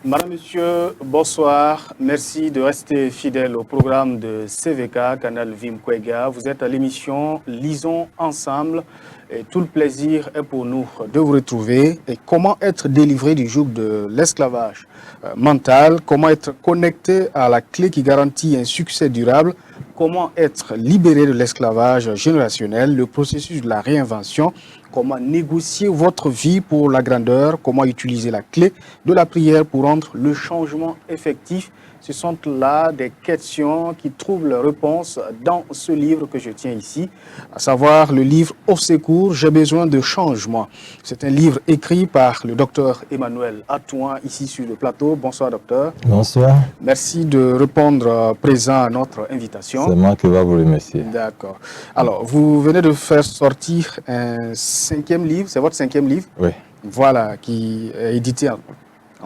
Madame, Monsieur, bonsoir. Merci de rester fidèle au programme de CVK, Canal Vim Kwega. Vous êtes à l'émission Lisons ensemble et tout le plaisir est pour nous de vous retrouver. Et comment être délivré du joug de l'esclavage mental, comment être connecté à la clé qui garantit un succès durable, comment être libéré de l'esclavage générationnel, le processus de la réinvention, comment négocier votre vie pour la grandeur, comment utiliser la clé de la prière pour rendre le changement effectif. Ce sont là des questions qui trouvent leur réponse dans ce livre que je tiens ici, à savoir le livre Au secours, j'ai besoin de changement. C'est un livre écrit par le docteur Emmanuel Atouan, ici sur le plateau. Bonsoir docteur. Bonsoir. Merci de répondre présent à notre invitation. C'est moi qui va vous remercier. D'accord. Alors, vous venez de faire sortir un 5e livre, c'est votre 5e livre? Oui. Voilà, qui est édité en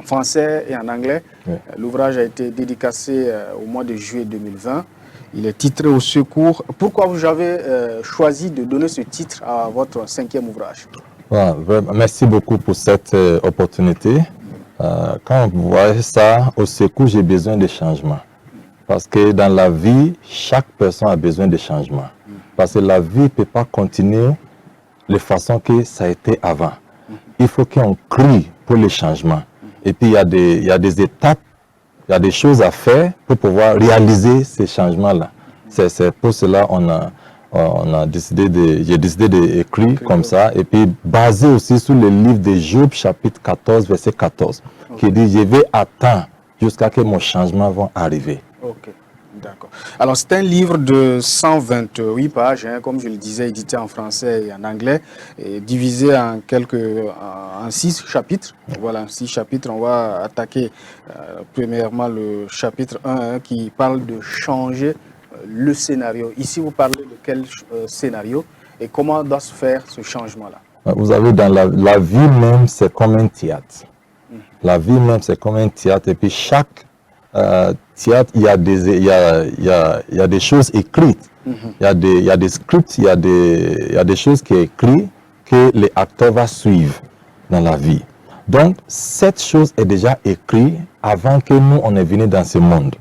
français et en anglais. Oui. L'ouvrage a été dédicacé au mois de juillet 2020. Il est titré Au secours. Pourquoi vous avez choisi de donner ce titre à votre 5e ouvrage? Voilà, merci beaucoup pour cette opportunité. Quand vous voyez ça, au secours, j'ai besoin de changement. Parce que dans la vie, chaque personne a besoin de changement. Parce que la vie ne peut pas continuer de façon que ça a été avant. Il faut qu'on crie pour le changement. Et puis, il y a des étapes, il y a des choses à faire pour pouvoir réaliser ces changements-là. C'est pour cela j'ai décidé d'écrire comme ça. Et puis, basé aussi sur le livre de Job, chapitre 14, verset 14, qui dit « Je vais attendre jusqu'à ce que mon changement va arriver ». Ok, d'accord. Alors, c'est un livre de 128 pages, hein, comme je le disais, édité en français et en anglais, et divisé en 6 chapitres. Voilà, 6 chapitres. On va attaquer premièrement le chapitre 1 qui parle de changer le scénario. Ici, vous parlez de quel scénario et comment doit se faire ce changement-là? Vous avez dans la vie même, c'est comme un théâtre. La vie même, c'est comme un théâtre. Et puis chaque théâtre, il y a des choses écrites. Il y a des scripts, il y a des choses qui sont écrites que les acteurs vont suivre dans la vie. Donc, cette chose est déjà écrite avant que nous, on est venus dans ce monde.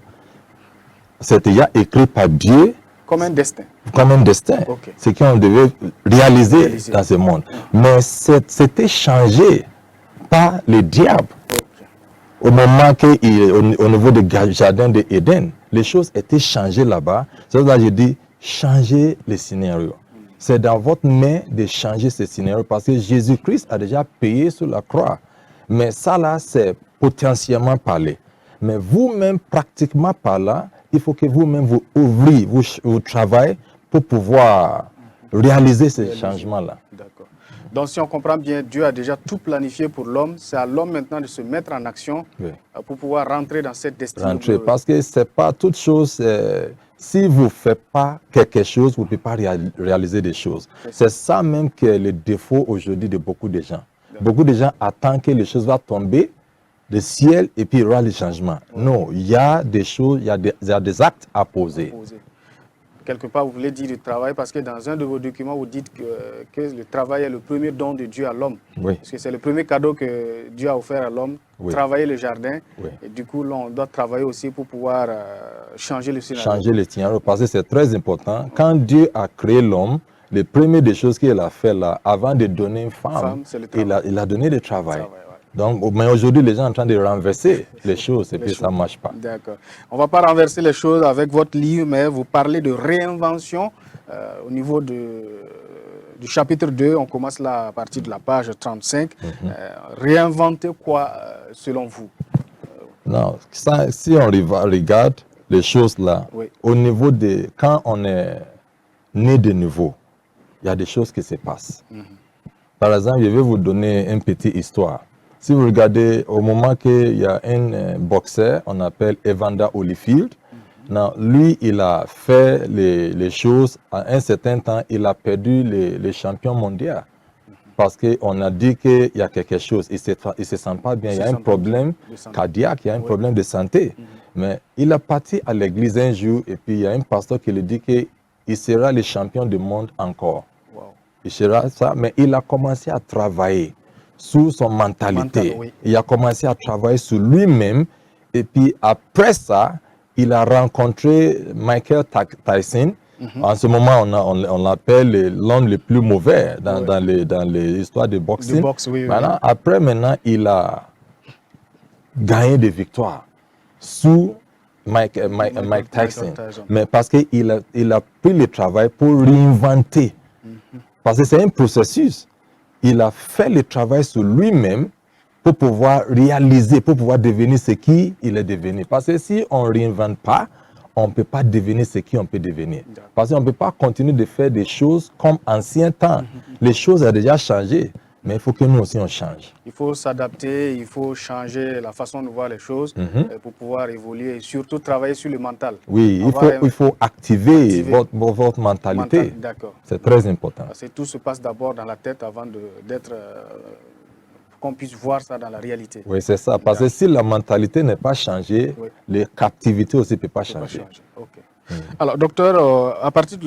C'est déjà écrit par Dieu. Comme un destin. Comme un destin. Okay. C'est qu'on devait réaliser dans ce monde. Mais c'était changé par le diable. Au moment au niveau du jardin d'Éden, les choses étaient changées là-bas. C'est pour ça que je dis, changer le scénario. C'est dans votre main de changer ce scénario parce que Jésus-Christ a déjà payé sur la croix. Mais ça là, c'est potentiellement parler. Mais vous-même, pratiquement par là, il faut que vous-même vous ouvriez, vous travaillez pour pouvoir réaliser ces changements-là. D'accord. Donc, si on comprend bien, Dieu a déjà tout planifié pour l'homme. C'est à l'homme maintenant de se mettre en action pour pouvoir rentrer dans cette destinée. Parce que ce n'est pas toute chose. Si vous ne faites pas quelque chose, vous ne pouvez pas réaliser des choses. C'est ça même qui est le défaut aujourd'hui de beaucoup de gens. Beaucoup de gens attendent que les choses vont tomber du ciel et puis il y aura les changements. Non, il y a des choses, il y a des actes à poser. Quelque part, vous voulez dire du travail, parce que dans un de vos documents, vous dites que le travail est le premier don de Dieu à l'homme. Oui. Parce que c'est le premier cadeau que Dieu a offert à l'homme, travailler le jardin. Oui. Et du coup, là, on doit travailler aussi pour pouvoir changer le scénario. Changer le scénario, parce que c'est très important. Quand Dieu a créé l'homme, les premières des choses qu'il a fait là, avant de donner une femme il a donné le travail. Donc, mais aujourd'hui, les gens sont en train de renverser les choses et puis ça ne marche pas. D'accord. On ne va pas renverser les choses avec votre livre, mais vous parlez de réinvention au niveau du chapitre 2. On commence là à partir de la page 35. Réinventer quoi, selon vous? Non, ça, si on regarde les choses là, au niveau de quand on est né de nouveau, il y a des choses qui se passent. Par exemple, je vais vous donner une petite histoire. Si vous regardez, au moment qu'il y a un boxeur, on appelle Evander Holyfield, lui, il a fait les choses, à un certain temps, il a perdu les champions mondiaux. Parce qu'on a dit qu'il y a quelque chose, il ne se sent pas bien, il y a un problème cardiaque, il y a un problème de santé. Mais il est parti à l'église un jour, et puis il y a un pasteur qui lui dit qu'il sera le champion du monde encore. Il sera ça, mais il a commencé à travailler sur son mentalité. Oui. Il a commencé à travailler sur lui-même. Et puis après ça, il a rencontré Michael Tyson. En ce moment, on l'appelle l'homme le plus mauvais dans les histoires de boxing. De boxe, oui, Maintenant, après, il a gagné des victoires sous Mike Tyson. Mais parce qu'il a pris le travail pour réinventer. Parce que c'est un processus. Il a fait le travail sur lui-même pour pouvoir réaliser, pour pouvoir devenir ce qu'il est devenu. Parce que si on ne réinvente pas, on ne peut pas devenir ce qu'on peut devenir. Parce qu'on ne peut pas continuer de faire des choses comme ancien temps. Les choses ont déjà changé, mais il faut que nous aussi on change. Il faut s'adapter, il faut changer la façon de voir les choses pour pouvoir évoluer et surtout travailler sur le mental. Oui, il faut activer votre mentalité. D'accord. C'est très important. Parce que tout se passe d'abord dans la tête avant d'être... qu'on puisse voir ça dans la réalité. Oui, c'est ça. Parce que si la mentalité n'est pas changée, les captivités aussi ne peuvent pas changer. Okay. Alors, docteur, à partir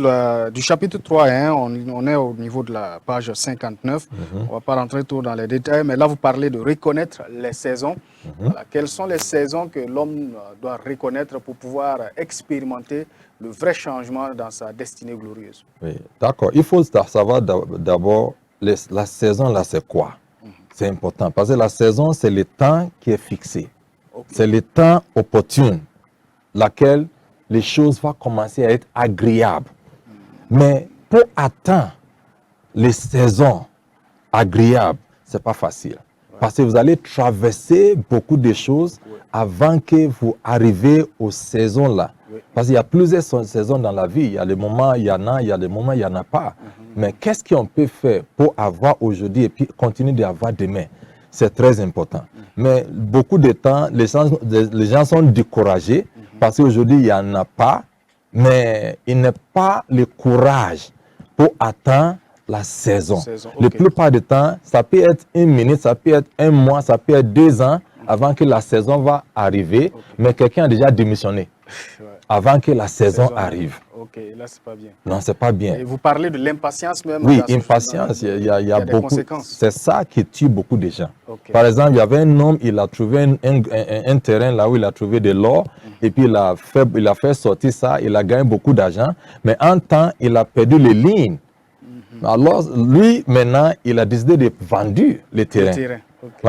du chapitre 3, on est au niveau de la page 59. On ne va pas rentrer trop dans les détails, mais là, vous parlez de reconnaître les saisons. Voilà. Quelles sont les saisons que l'homme doit reconnaître pour pouvoir expérimenter le vrai changement dans sa destinée glorieuse? Oui, d'accord. Il faut savoir d'abord, la saison, là, c'est quoi? C'est important parce que la saison, c'est le temps qui est fixé. C'est le temps opportun, laquelle les choses vont commencer à être agréables. Mais pour atteindre les saisons agréables, ce n'est pas facile. Parce que vous allez traverser beaucoup de choses avant que vous arriviez aux saisons là. Parce qu'il y a plusieurs saisons dans la vie. Il y a des moments, il y en a, il y a des moments, il n'y en a pas. Mais qu'est-ce qu'on peut faire pour avoir aujourd'hui et puis continuer d'avoir demain? C'est très important. Mais beaucoup de temps, les gens sont découragés parce qu'aujourd'hui, il n'y en a pas. Mais il n'y a pas le courage pour atteindre la saison. La plupart du temps, ça peut être une minute, ça peut être un mois, ça peut être 2 ans avant que la saison va arriver. Mais quelqu'un a déjà démissionné avant que la saison arrive. Ok, là, c'est pas bien. Non, c'est pas bien. Et vous parlez de l'impatience même. Oui, impatience, il y a beaucoup. C'est ça qui tue beaucoup de gens. Par exemple, il y avait un homme, il a trouvé un terrain là où il a trouvé de l'or, et puis il a fait sortir ça, il a gagné beaucoup d'argent, mais en temps, il a perdu les lignes. Alors, lui, maintenant, il a décidé de vendre le terrain.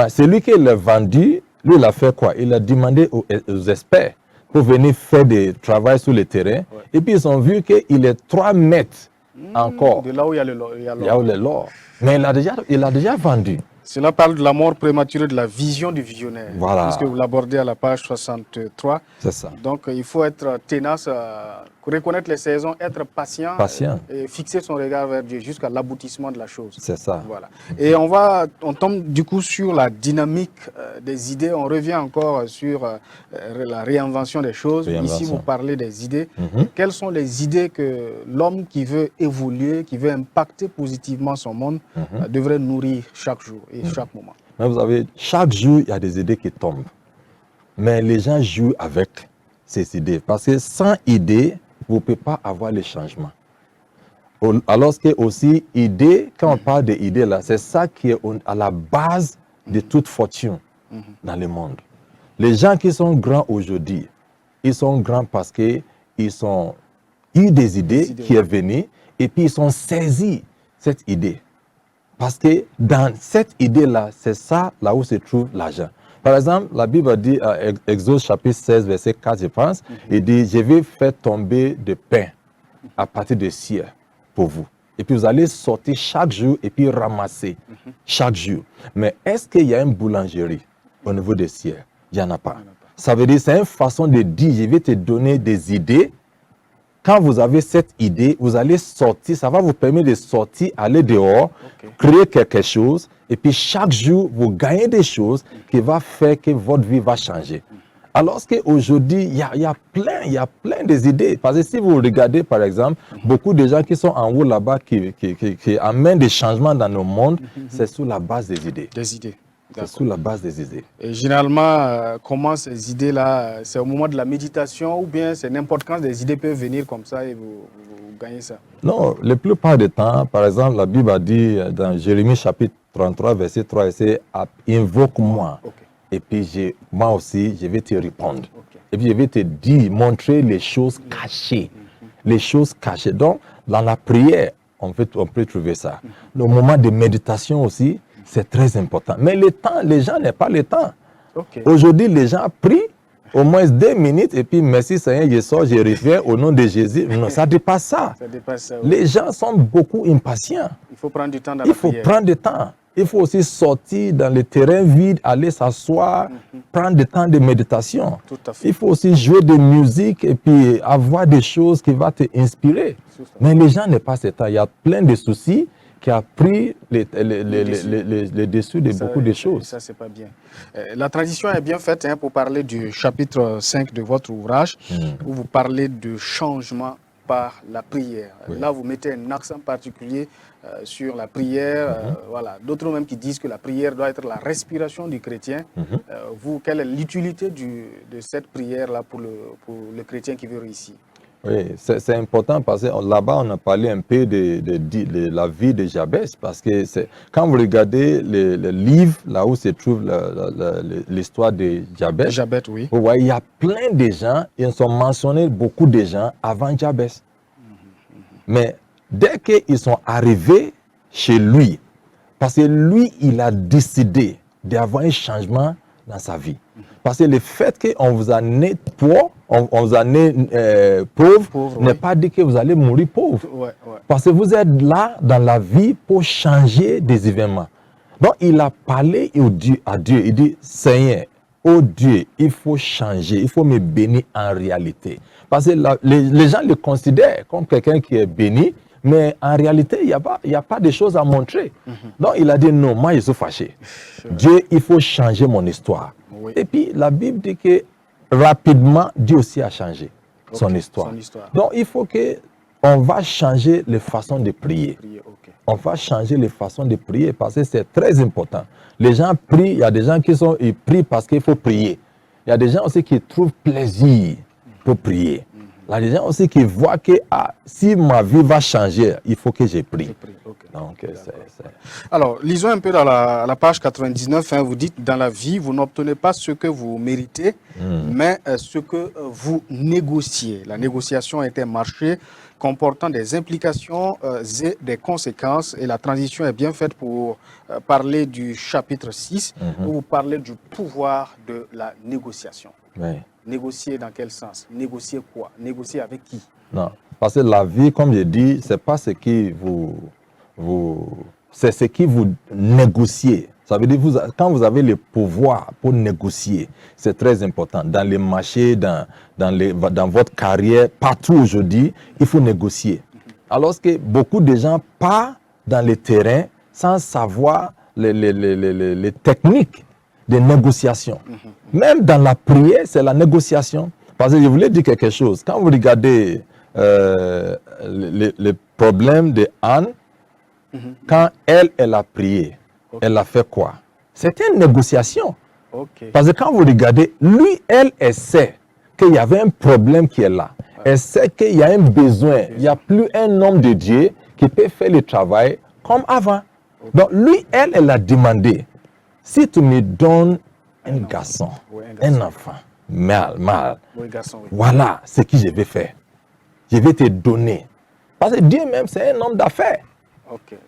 C'est lui qui l'a vendu, lui, il a fait quoi? Il a demandé aux experts pour venir faire des travaux sur le terrain. Et puis, ils ont vu qu'il est 3 mètres encore. De là où il y a l'or. Mais il a déjà vendu. Cela parle de la mort prématurée de la vision du visionnaire. Voilà. Puisque vous l'abordez à la page 63. C'est ça. Donc, il faut être tenace, reconnaître les saisons, être patient. Et fixer son regard vers Dieu jusqu'à l'aboutissement de la chose. C'est ça. Voilà. Et on tombe du coup sur la dynamique des idées. On revient encore sur la réinvention des choses. Ici, vous parlez des idées. Quelles sont les idées que l'homme qui veut évoluer, qui veut impacter positivement son monde, devrait nourrir chaque jour et chaque moment? Mais vous savez, chaque jour, il y a des idées qui tombent. Mais les gens jouent avec ces idées. Parce que sans idées, vous ne pouvez pas avoir les changements. Alors que aussi, idées, quand on parle d'idées, là, c'est ça qui est à la base de toute fortune dans le monde. Les gens qui sont grands aujourd'hui, ils sont grands parce qu'ils ont eu des idées qui sont venues et puis ils sont saisis cette idée. Parce que dans cette idée-là, c'est ça là où se trouve l'argent. Par exemple, la Bible dit, Exode chapitre 16, verset 4, je pense, il dit, je vais faire tomber de pain à partir de ciel pour vous. Et puis vous allez sortir chaque jour et puis ramasser chaque jour. Mais est-ce qu'il y a une boulangerie au niveau des ciels? Il n'y en a pas. Ça veut dire, c'est une façon de dire, je vais te donner des idées. Quand vous avez cette idée, vous allez sortir, ça va vous permettre de sortir, aller dehors, créer quelque chose, et puis chaque jour, vous gagnez des choses qui vont faire que votre vie va changer. Alors qu'aujourd'hui, il y a plein des idées. Parce que si vous regardez, par exemple, beaucoup de gens qui sont en haut là-bas, qui amènent des changements dans nos mondes, c'est sous la base des idées. Des idées. C'est sous la base des idées. Et généralement, comment ces idées-là, c'est au moment de la méditation ou bien c'est n'importe quand des idées peuvent venir comme ça et vous gagnez ça? Non, la plupart du temps, par exemple, la Bible a dit dans Jérémie chapitre 33, verset 3, c'est invoque-moi. Et puis moi aussi, je vais te répondre. Et puis je vais te dire, montrer les choses cachées. Les choses cachées. Donc, dans la prière, on peut trouver ça. Le moment de méditation aussi, c'est très important. Mais le temps, les gens n'ont pas le temps. Aujourd'hui, les gens prient au moins 2 minutes et puis merci Seigneur, je sors, je reviens au nom de Jésus. Non, ça dépasse ça. Ça dépasse ça, oui. Les gens sont beaucoup impatients. Il faut prendre du temps dans la prière. Il faut prendre du temps. Il faut aussi sortir dans le terrain vide, aller s'asseoir, prendre du temps de méditation. Tout à fait. Il faut aussi jouer de musique et puis avoir des choses qui vont te inspirer. Mais les gens n'ont pas ce temps. Il y a plein de soucis qui a pris les dessus de beaucoup de choses. Ça, c'est pas bien. La transition est bien faite pour parler du chapitre 5 de votre ouvrage, où vous parlez de changement par la prière. Oui. Là, vous mettez un accent particulier sur la prière. Voilà. D'autres même qui disent que la prière doit être la respiration du chrétien. Vous, quelle est l'utilité de cette prière-là pour le chrétien qui veut réussir? Oui, c'est important parce que là-bas, on a parlé un peu de la vie de Jabès. Parce que quand vous regardez le livre, là où se trouve l'histoire de Jabès, oui. Vous voyez, il y a plein de gens, ils ont mentionné beaucoup de gens avant Jabès. Mais dès qu'ils sont arrivés chez lui, parce que lui, il a décidé d'avoir un changement dans sa vie. Parce que le fait qu'on vous a né pauvre, on vous a né pauvre, n'est pas dit que vous allez mourir pauvre. Parce que vous êtes là dans la vie pour changer des événements. Donc, il a parlé à Dieu. Il dit, Seigneur, oh Dieu, il faut changer, il faut me bénir en réalité. Parce que les gens le considèrent comme quelqu'un qui est béni, mais en réalité, il n'y a pas de choses à montrer. Donc, il a dit, non, moi, je suis fâché. Dieu, il faut changer mon histoire. Et puis, la Bible dit que rapidement, Dieu aussi a changé son histoire. Donc, il faut qu'on va changer les façons de prier. On va changer les façons de prier parce que c'est très important. Les gens prient, il y a des gens ils prient parce qu'il faut prier. Il y a des gens aussi qui trouvent plaisir pour prier. Il y a des gens aussi qui voient que si ma vie va changer, il faut que je prie. Donc, alors, lisons un peu dans la page 99, vous dites, dans la vie, vous n'obtenez pas ce que vous méritez, mais ce que vous négociez. La négociation est un marché comportant des implications et des conséquences, et la transition est bien faite pour parler du chapitre 6, où vous parlez du pouvoir de la négociation. Oui. Négocier dans quel sens? Négocier quoi? Négocier avec qui? Non, parce que la vie, comme je dis, c'est pas ce qui c'est ce qui vous négociez. Ça veut dire quand vous avez le pouvoir pour négocier, c'est très important. Dans les marchés, dans votre carrière, partout aujourd'hui, il faut négocier. Alors que beaucoup de gens partent dans le terrain sans savoir les techniques de négociation. Même dans la prière, c'est la négociation. Parce que je voulais dire quelque chose. Quand vous regardez le problème de Anne, quand elle a prié, elle a fait quoi? C'était une négociation. Parce que quand vous regardez, lui, elle sait qu'il y avait un problème qui est là. Elle sait qu'il y a un besoin. Il n'y a plus un homme de Dieu qui peut faire le travail comme avant. Donc lui, elle a demandé, si tu me donnes un garçon, un enfant, mal, voilà ce que je vais faire. Je vais te donner. Parce que Dieu même, c'est un homme d'affaires.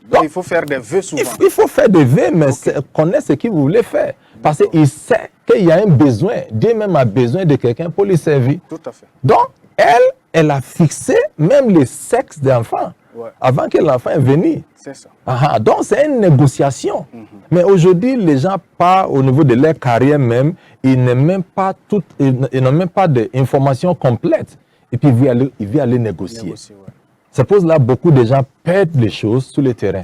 Donc, il faut faire des vœux souvent. Il faut faire des vœux, mais connaître ce qu'il voulait faire. Parce qu'il sait qu'il y a un besoin. Dieu même a besoin de quelqu'un pour lui servir. Tout à fait. Donc, elle a fixé même le sexe de l'enfant avant que l'enfant est venu. C'est ça. Donc, c'est une négociation. Mais aujourd'hui, les gens partent au niveau de leur carrière même, ils n'ont même pas d'informations complètes. Et puis, ils vont aller négocier. C'est pour cela que beaucoup de gens perdent les choses sur le terrain.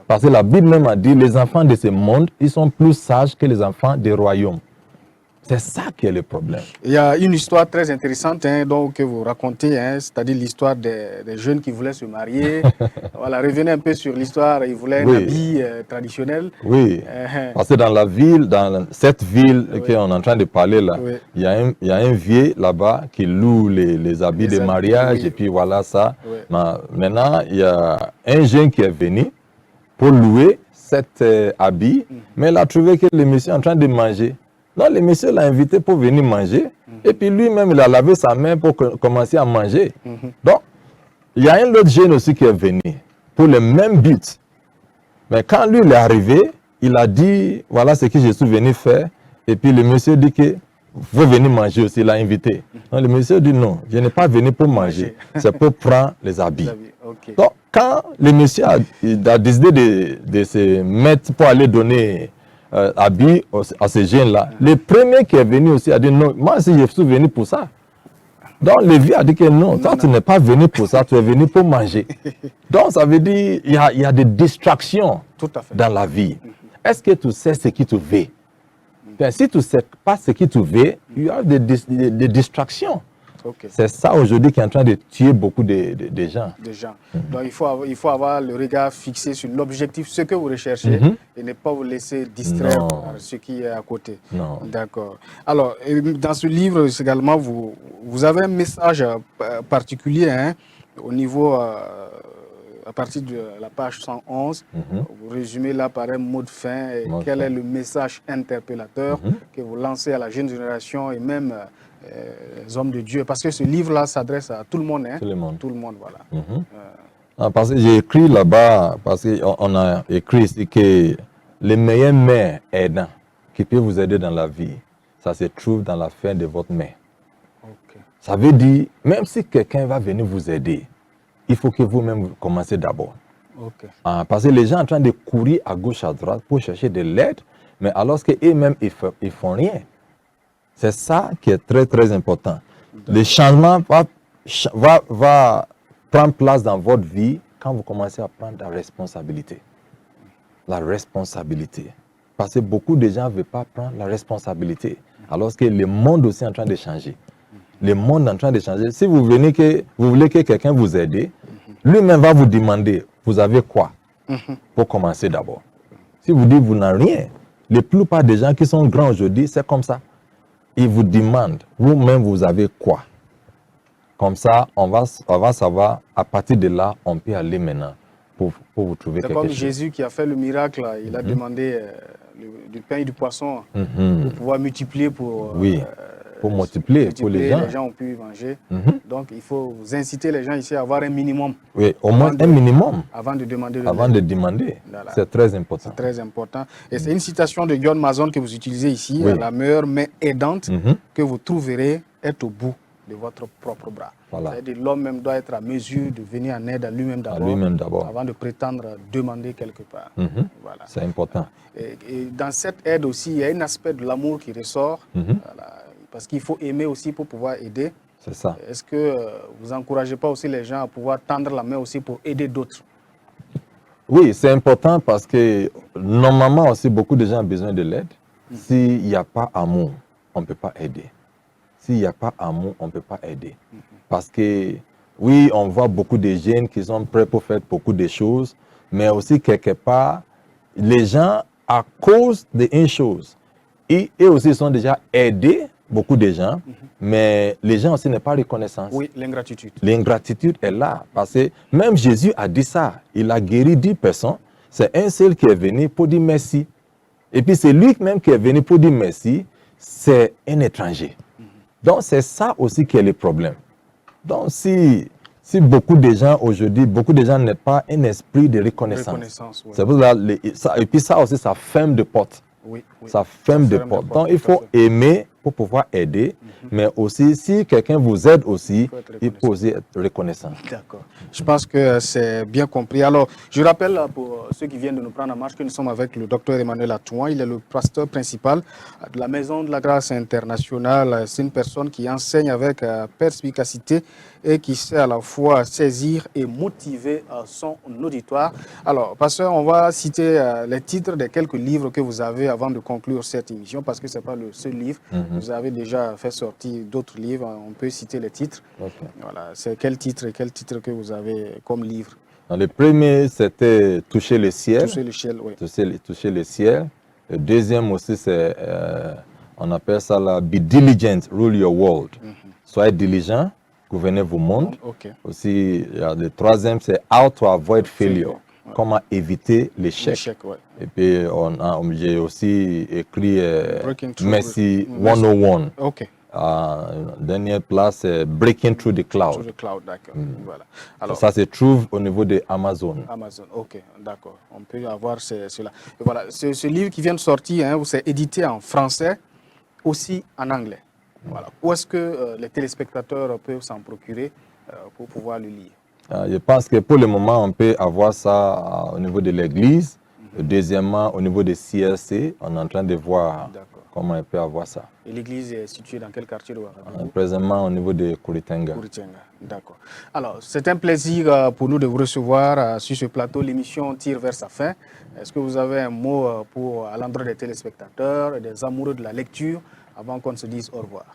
Parce que la Bible même a dit, les enfants de ce monde, ils sont plus sages que les enfants des royaumes. C'est ça qui est le problème. Il y a une histoire très intéressante donc, que vous racontez, c'est-à-dire l'histoire des jeunes qui voulaient se marier. Voilà, revenez un peu sur l'histoire, ils voulaient un habit traditionnel. Oui, parce que dans cette ville qu'on est en train de parler là, il y a un vieux là-bas qui loue les habits de mariage et puis voilà ça. Maintenant, il y a un jeune qui est venu pour louer cet habit, mais il a trouvé que le monsieur est en train de manger. Donc, le monsieur l'a invité pour venir manger. Et puis lui-même, il a lavé sa main pour commencer à manger. Donc, il y a un autre jeune aussi qui est venu pour le même but. Mais quand lui il est arrivé, il a dit, voilà ce que je suis venu faire. Et puis le monsieur dit que vous venez manger aussi, il l'a invité. Donc le monsieur dit non, je n'ai pas venu pour manger, c'est pour prendre les habits. Okay. Donc quand le monsieur a décidé de se mettre pour aller donner habits à ces jeunes-là, le premier qui est venu aussi a dit non, moi aussi je suis venu pour ça. Donc le vieux a dit que non, toi tu n'es pas venu pour ça, tu es venu pour manger. Donc ça veut dire qu'il y a des distractions dans la vie. Est-ce que tu sais ce qui te veut? Si tu ne sais pas ce qui te veut, il y a des distractions. Okay. C'est ça aujourd'hui qui est en train de tuer beaucoup de gens. Donc il faut avoir le regard fixé sur l'objectif, ce que vous recherchez, et ne pas vous laisser distraire par ce qui est à côté. D'accord. Alors, dans ce livre également, vous avez un message particulier au niveau, à partir de la page 111. Vous résumez là par un mot de fin. Quel est le message interpellateur que vous lancez à la jeune génération et même les hommes de Dieu, parce que ce livre-là s'adresse à tout le monde. Tout le monde, voilà. Parce que j'ai écrit là-bas, parce qu'on a écrit ici que les meilleures mains aidants qui peuvent vous aider dans la vie, ça se trouve dans la fin de votre main. Okay. Ça veut dire, même si quelqu'un va venir vous aider, il faut que vous-même commencez d'abord. Okay. Parce que les gens sont en train de courir à gauche, à droite pour chercher de l'aide, mais alors qu'eux-mêmes, ils font rien. C'est ça qui est très, très important. Le changement va prendre place dans votre vie quand vous commencez à prendre la responsabilité. La responsabilité. Parce que beaucoup de gens ne veulent pas prendre la responsabilité. Alors que le monde aussi est en train de changer. Le monde est en train de changer. Si vous voulez que quelqu'un vous aide, lui-même va vous demander, vous avez quoi? Pour commencer d'abord. Si vous dites, vous n'avez rien, la plupart des gens qui sont grands aujourd'hui, c'est comme ça. Ils vous demandent, vous-même, vous avez quoi? Comme ça, on va savoir, à partir de là, on peut aller maintenant pour vous trouver quelque chose. C'est comme Jésus qui a fait le miracle, il a demandé du pain et du poisson pour pouvoir multiplier pour multiplier pour les gens. Les gens ont pu manger. Donc, il faut vous inciter les gens ici à avoir un minimum. Oui, au moins un minimum. Avant de demander. Voilà. C'est très important. C'est très important. Et c'est une citation de John Mason que vous utilisez ici. La meilleure main aidante que vous trouverez est au bout de votre propre bras. Voilà. C'est-à-dire l'homme même doit être à mesure de venir en aide à lui-même d'abord, avant de prétendre demander quelque part. Voilà. C'est important. Et dans cette aide aussi, il y a un aspect de l'amour qui ressort. Voilà. Parce qu'il faut aimer aussi pour pouvoir aider. C'est ça. Est-ce que vous n'encouragez pas aussi les gens à pouvoir tendre la main aussi pour aider d'autres? Oui, c'est important parce que normalement aussi beaucoup de gens ont besoin de l'aide. S'il n'y a pas amour, on ne peut pas aider. S'il n'y a pas amour, on ne peut pas aider. Parce que oui, on voit beaucoup de jeunes qui sont prêts pour faire beaucoup de choses, mais aussi quelque part, les gens, à cause d'une chose, eux aussi sont déjà aidés, beaucoup de gens, mais les gens aussi n'ont pas reconnaissance. Oui, l'ingratitude. L'ingratitude est là, parce que même Jésus a dit ça. Il a guéri 10 personnes. C'est un seul qui est venu pour dire merci. Et puis c'est lui-même qui est venu pour dire merci, c'est un étranger. Donc c'est ça aussi qui est le problème. Donc si beaucoup de gens aujourd'hui, beaucoup de gens n'ont pas un esprit de reconnaissance. C'est pour ça, et puis ça aussi, ça ferme de porte. Ça ferme de porte. Donc il faut aimer pour pouvoir aider, mais aussi si quelqu'un vous aide aussi, il faut aussi être reconnaissant. D'accord. Je pense que c'est bien compris. Alors, je rappelle pour ceux qui viennent de nous prendre en marche que nous sommes avec le docteur Emmanuel Atouan. Il est le pasteur principal de la Maison de la Grâce Internationale. C'est une personne qui enseigne avec perspicacité et qui sait à la fois saisir et motiver son auditoire. Alors, pasteur, on va citer les titres de quelques livres que vous avez avant de conclure cette émission, parce que ce n'est pas le seul livre. Vous avez déjà fait sortir d'autres livres. On peut citer les titres. Voilà. C'est quel titre que vous avez comme livre? Le premier, c'était Toucher le ciel. Toucher le ciel, oui. Toucher le ciel. Le deuxième aussi, c'est, on appelle ça la Be Diligent, Rule Your World. Soyez diligent, gouvernez vos mondes. Aussi, le troisième, c'est How to Avoid Failure. comment éviter l'échec. Ouais. Et puis, j'ai aussi écrit Messi Messi 101. Ok. Dernière place, Breaking Through the Cloud. Through the Cloud, d'accord. Voilà. Alors, ça se trouve au niveau de Amazon. Amazon, ok, d'accord. On peut avoir cela. Et voilà, ce livre qui vient de sortir, hein, c'est édité en français, aussi en anglais. Voilà. Où est-ce que les téléspectateurs peuvent s'en procurer pour pouvoir le lire? Je pense que pour le moment, on peut avoir ça au niveau de l'église. Deuxièmement, au niveau des CRC, on est en train de voir comment on peut avoir ça. Et l'église est située dans quel quartier de Ouagadougou? Présentement au niveau de Kouritenga. D'accord. Alors, c'est un plaisir pour nous de vous recevoir sur ce plateau. L'émission tire vers sa fin. Est-ce que vous avez un mot à l'endroit des téléspectateurs et des amoureux de la lecture avant qu'on se dise au revoir?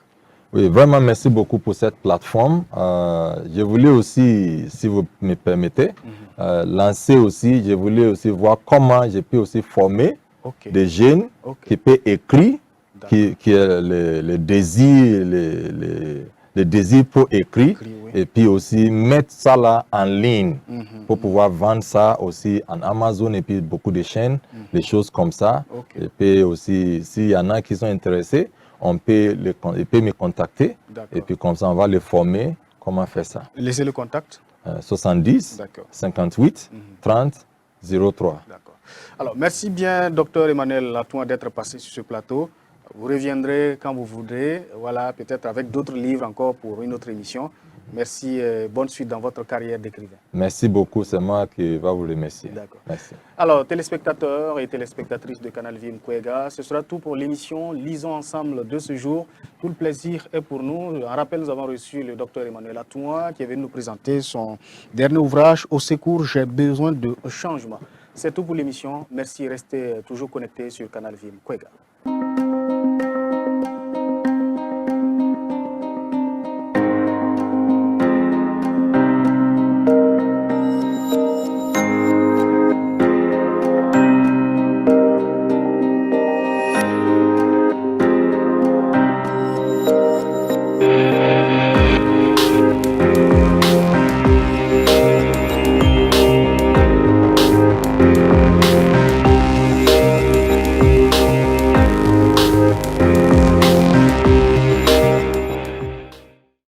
Oui, vraiment, merci beaucoup pour cette plateforme. Je voulais aussi, si vous me permettez, lancer aussi, je voulais aussi voir comment je peux aussi former des jeunes qui peuvent écrire, qui a le désir, le désir pour écrire, et puis aussi mettre ça là en ligne pour pouvoir vendre ça aussi en Amazon et puis beaucoup de chaînes, des choses comme ça. Et puis aussi, s'il y en a qui sont intéressés, il peut me contacter et puis comme ça on va les former comment faire ça. Laissez le contact. 70 58 30 03. D'accord. Alors merci bien Dr Emmanuel Latouan d'être passé sur ce plateau. Vous reviendrez quand vous voudrez, voilà, peut-être avec d'autres livres encore pour une autre émission. Merci et bonne suite dans votre carrière d'écrivain. Merci beaucoup, c'est moi qui va vous remercier. D'accord. Merci. Alors, téléspectateurs et téléspectatrices de Canal Vie Mkwega, ce sera tout pour l'émission Lisons ensemble de ce jour. Tout le plaisir est pour nous. En rappel, nous avons reçu le docteur Emmanuel Latouan qui est venu nous présenter son dernier ouvrage, Au secours, j'ai besoin de changement. C'est tout pour l'émission. Merci, restez toujours connectés sur Canal Vie Mkwega.